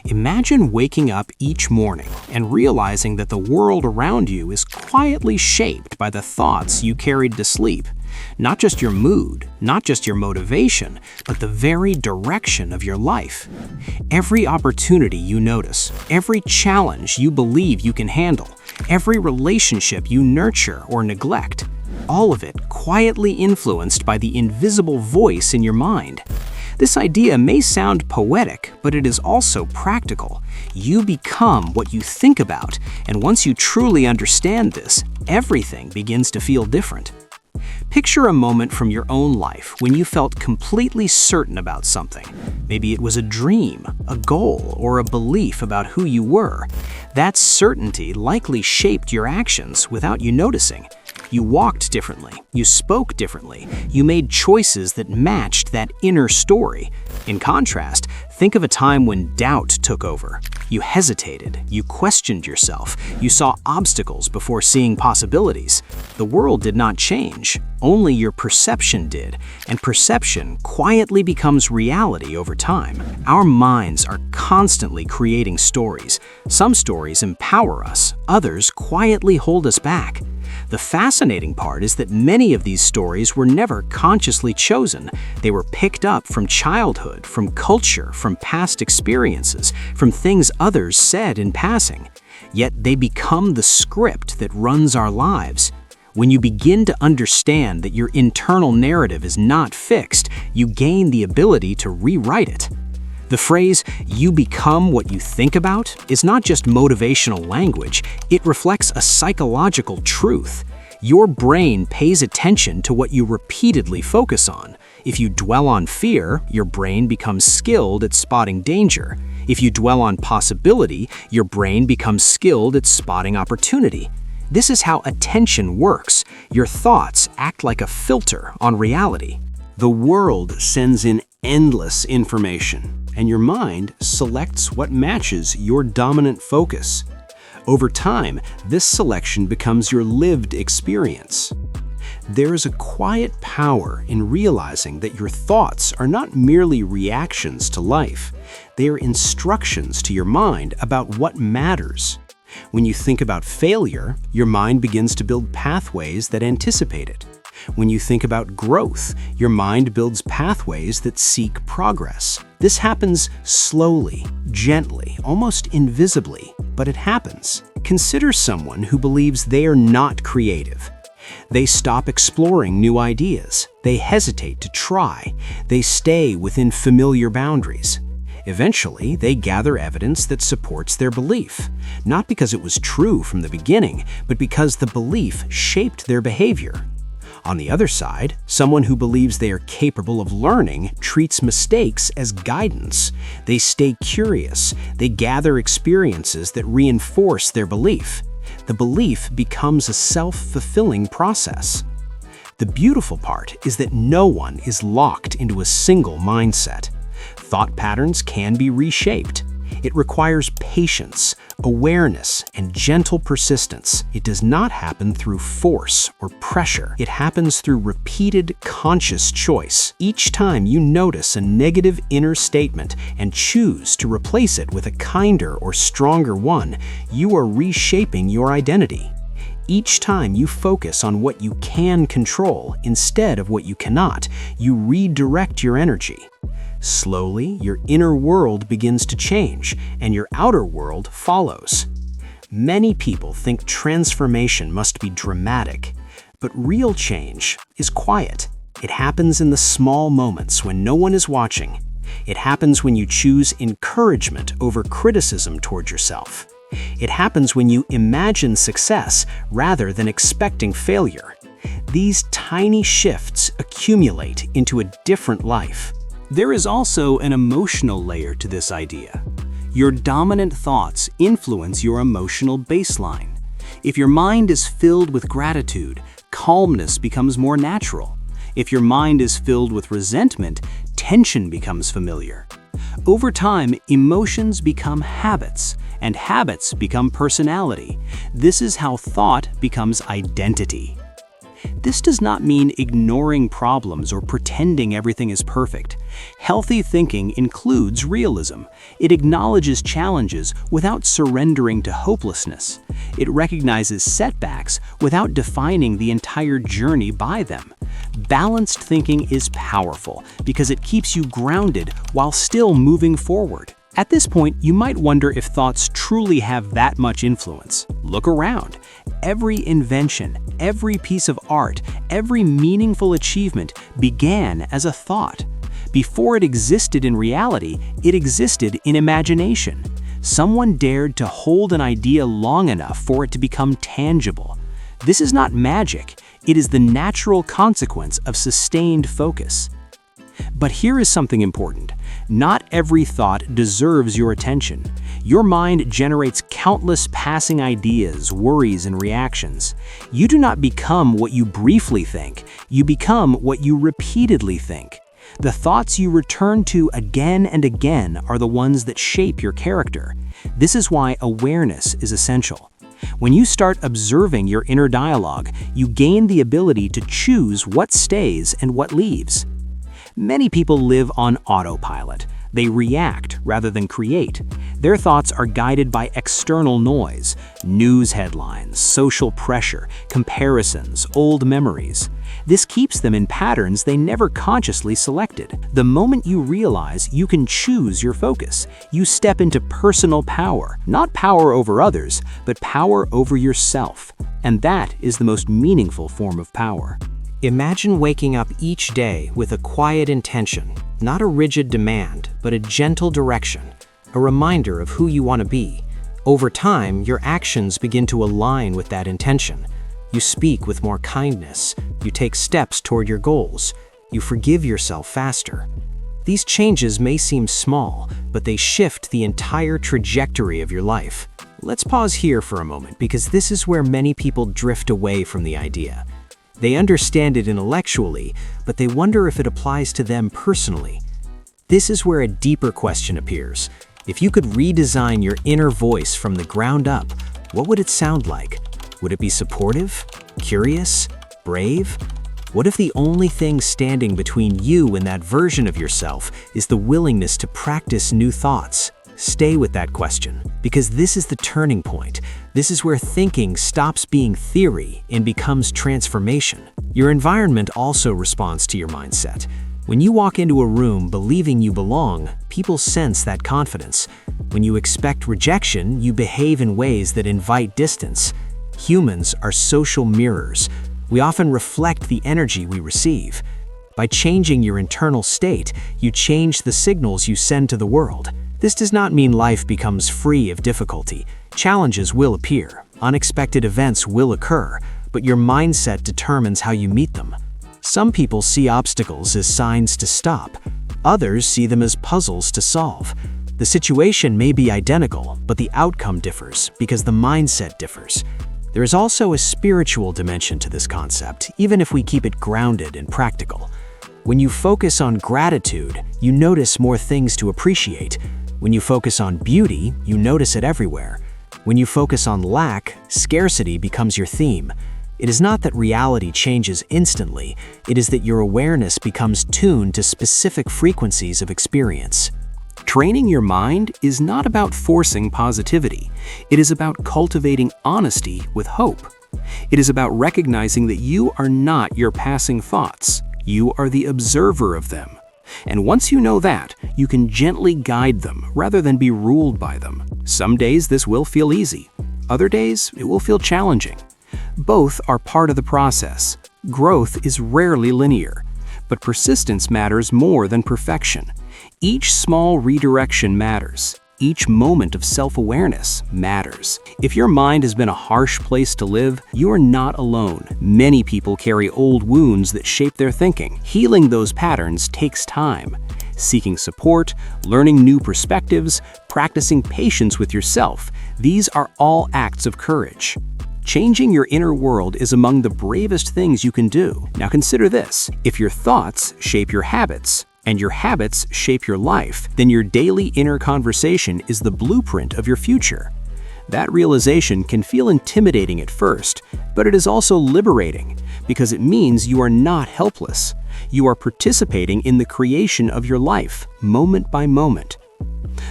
Imagine waking up each morning and realizing that the world around you is quietly shaped by the thoughts you carried to sleep. Not just your mood, not just your motivation, but the very direction of your life. Every opportunity you notice, every challenge you believe you can handle, every relationship you nurture or neglect, all of it quietly influenced by the invisible voice in your mind. This idea may sound poetic, but it is also practical. You become what you think about, and once you truly understand this, everything begins to feel different. Picture a moment from your own life when you felt completely certain about something. Maybe it was a dream, a goal, or a belief about who you were. That certainty likely shaped your actions without you noticing. You walked differently, you spoke differently, you made choices that matched that inner story. In contrast, think of a time when doubt took over. You hesitated, you questioned yourself, you saw obstacles before seeing possibilities. The world did not change, only your perception did, and perception quietly becomes reality over time. Our minds are constantly creating stories. Some stories empower us, others quietly hold us back. The fascinating part is that many of these stories were never consciously chosen. They were picked up from childhood, from culture, from past experiences, from things others said in passing. Yet they become the script that runs our lives. When you begin to understand that your internal narrative is not fixed, you gain the ability to rewrite it. The phrase, "you become what you think about," is not just motivational language, it reflects a psychological truth. Your brain pays attention to what you repeatedly focus on. If you dwell on fear, your brain becomes skilled at spotting danger. If you dwell on possibility, your brain becomes skilled at spotting opportunity. This is how attention works. Your thoughts act like a filter on reality. The world sends in endless information, and your mind selects what matches your dominant focus. Over time, this selection becomes your lived experience. There is a quiet power in realizing that your thoughts are not merely reactions to life. They are instructions to your mind about what matters. When you think about failure, your mind begins to build pathways that anticipate it. When you think about growth, your mind builds pathways that seek progress. This happens slowly, gently, almost invisibly, but it happens. Consider someone who believes they are not creative. They stop exploring new ideas. They hesitate to try. They stay within familiar boundaries. Eventually, they gather evidence that supports their belief, not because it was true from the beginning, but because the belief shaped their behavior. On the other side, someone who believes they are capable of learning treats mistakes as guidance. They stay curious. They gather experiences that reinforce their belief. The belief becomes a self-fulfilling process. The beautiful part is that no one is locked into a single mindset. Thought patterns can be reshaped. It requires patience, awareness, and gentle persistence. It does not happen through force or pressure. It happens through repeated, conscious choice. Each time you notice a negative inner statement and choose to replace it with a kinder or stronger one, you are reshaping your identity. Each time you focus on what you can control instead of what you cannot, you redirect your energy. Slowly, your inner world begins to change, and your outer world follows. Many people think transformation must be dramatic, but real change is quiet. It happens in the small moments when no one is watching. It happens when you choose encouragement over criticism toward yourself. It happens when you imagine success rather than expecting failure. These tiny shifts accumulate into a different life. There is also an emotional layer to this idea. Your dominant thoughts influence your emotional baseline. If your mind is filled with gratitude, calmness becomes more natural. If your mind is filled with resentment, tension becomes familiar. Over time, emotions become habits, and habits become personality. This is how thought becomes identity. This does not mean ignoring problems or pretending everything is perfect. Healthy thinking includes realism. It acknowledges challenges without surrendering to hopelessness. It recognizes setbacks without defining the entire journey by them. Balanced thinking is powerful because it keeps you grounded while still moving forward. At this point, you might wonder if thoughts truly have that much influence. Look around. Every invention, every piece of art, every meaningful achievement began as a thought. Before it existed in reality, it existed in imagination. Someone dared to hold an idea long enough for it to become tangible. This is not magic. It is the natural consequence of sustained focus. But here is something important. Not every thought deserves your attention. Your mind generates countless passing ideas, worries, and reactions. You do not become what you briefly think. You become what you repeatedly think. The thoughts you return to again and again are the ones that shape your character. This is why awareness is essential. When you start observing your inner dialogue, you gain the ability to choose what stays and what leaves. Many people live on autopilot. They react rather than create. Their thoughts are guided by external noise, news headlines, social pressure, comparisons, old memories. This keeps them in patterns they never consciously selected. The moment you realize you can choose your focus, you step into personal power, not power over others, but power over yourself. And that is the most meaningful form of power. Imagine waking up each day with a quiet intention, not a rigid demand, but a gentle direction, a reminder of who you want to be. Over time, your actions begin to align with that intention. You speak with more kindness, you take steps toward your goals, you forgive yourself faster. These changes may seem small, but they shift the entire trajectory of your life. Let's pause here for a moment because this is where many people drift away from the idea. They understand it intellectually, but they wonder if it applies to them personally. This is where a deeper question appears. If you could redesign your inner voice from the ground up, what would it sound like? Would it be supportive? Curious? Brave? What if the only thing standing between you and that version of yourself is the willingness to practice new thoughts? Stay with that question, because this is the turning point. This is where thinking stops being theory and becomes transformation. Your environment also responds to your mindset. When you walk into a room believing you belong, people sense that confidence. When you expect rejection, you behave in ways that invite distance. Humans are social mirrors. We often reflect the energy we receive. By changing your internal state, you change the signals you send to the world. This does not mean life becomes free of difficulty. Challenges will appear, unexpected events will occur, but your mindset determines how you meet them. Some people see obstacles as signs to stop. Others see them as puzzles to solve. The situation may be identical, but the outcome differs because the mindset differs. There is also a spiritual dimension to this concept, even if we keep it grounded and practical. When you focus on gratitude, you notice more things to appreciate. When you focus on beauty, you notice it everywhere. When you focus on lack, scarcity becomes your theme. It is not that reality changes instantly, it is that your awareness becomes tuned to specific frequencies of experience. Training your mind is not about forcing positivity. It is about cultivating honesty with hope. It is about recognizing that you are not your passing thoughts. You are the observer of them. And once you know that, you can gently guide them rather than be ruled by them. Some days this will feel easy. Other days it will feel challenging. Both are part of the process. Growth is rarely linear, but persistence matters more than perfection. Each small redirection matters. Each moment of self-awareness matters. If your mind has been a harsh place to live, you are not alone. Many people carry old wounds that shape their thinking. Healing those patterns takes time. Seeking support, learning new perspectives, practicing patience with yourself, these are all acts of courage. Changing your inner world is among the bravest things you can do. Now consider this: if your thoughts shape your habits, and your habits shape your life, then your daily inner conversation is the blueprint of your future. That realization can feel intimidating at first, but it is also liberating because it means you are not helpless. You are participating in the creation of your life, moment by moment.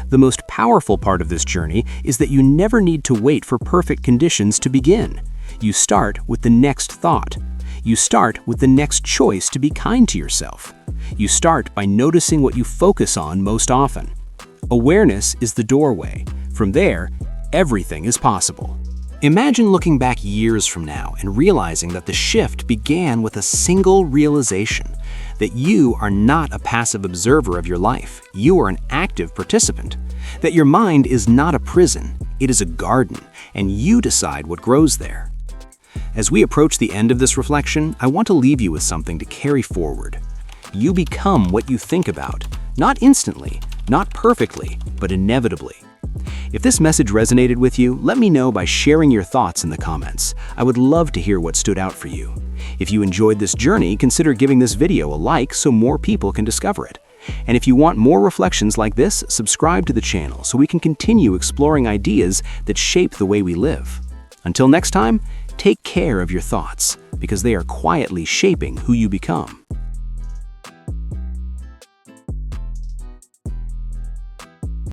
The most powerful part of this journey is that you never need to wait for perfect conditions to begin. You start with the next thought. You start with the next choice to be kind to yourself. You start by noticing what you focus on most often. Awareness is the doorway. From there, everything is possible. Imagine looking back years from now and realizing that the shift began with a single realization, that you are not a passive observer of your life, you are an active participant, that your mind is not a prison, it is a garden, and you decide what grows there. As we approach the end of this reflection, I want to leave you with something to carry forward. You become what you think about, not instantly, not perfectly, but inevitably. If this message resonated with you, let me know by sharing your thoughts in the comments. I would love to hear what stood out for you. If you enjoyed this journey, consider giving this video a like so more people can discover it. And if you want more reflections like this, subscribe to the channel so we can continue exploring ideas that shape the way we live. Until next time, take care of your thoughts, because they are quietly shaping who you become.